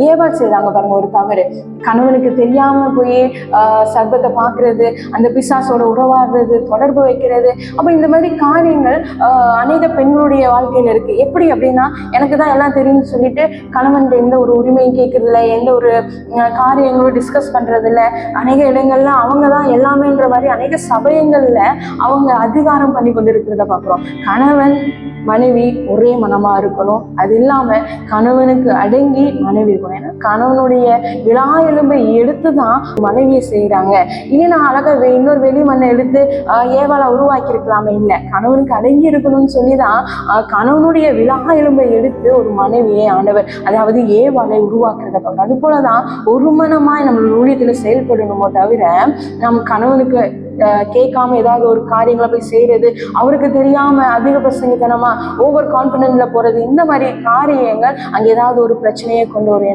ஏவாள் செய்தாங்க பாருங்க ஒரு தவறு. கணவனுக்கு தெரியாம போய் சர்பத்தை பாக்குறது, அந்த பிசாசோட உறவாடுறது, தொடர்பு வைக்கிறது. அப்ப இந்த மாதிரி காரியங்கள் அநேக பெண்களுடைய வாழ்க்கையில இருக்கு. எப்படி அப்படின்னா, எனக்கு தான் எல்லாம் தெரியும்னு சொல்லிட்டு கணவன் எந்த ஒரு உரிமையும் கேட்கறது இல்லை, எந்த ஒரு காரியங்களும் டிஸ்கஸ் பண்றது இல்லை. அநேக இடங்கள்ல அவங்க தான் எல்லாமேன்ற மாதிரி அநேக சபையங்கள்ல அவங்க அதிகாரம் பண்ணி கொண்டு இருக்கிறத பாக்குறோம். கணவன் மனைவி ஒரே மனமா இருக்கணும். அது இல்லாம கணவனுக்கு அடங்கி மனைவி இருக்கணும். ஏன்னா கணவனுடைய விழா எலும்பை எடுத்துதான் மனைவியை செய்யறாங்க. இனி நான் அழகா இன்னொரு வெளி மண்ணை எடுத்து ஏவாளை உருவாக்கி இருக்கலாமே, இல்லை, கணவனுக்கு அடங்கி இருக்கணும்னு சொல்லிதான் கணவனுடைய விழா எலும்பை எடுத்து ஒரு மனைவியை ஆண்டவர், அதாவது ஏவாளை உருவாக்குறத பார்க்கணும். அது போலதான் ஒரு மனமாய் நம்ம ஊழியத்துல செயல்படணுமோ தவிர நம் கணவனுக்கு கேட்காம ஏதாவது ஒரு காரியங்களை போய் செய்யறது, அவருக்கு தெரியாம அதிக பிரசங்கித்தனமா ஓவர் கான்பிடன்ட்ல போறது, இந்த மாதிரி காரியங்கள் அங்க ஏதாவது ஒரு பிரச்சனையை கொண்டு வரும்.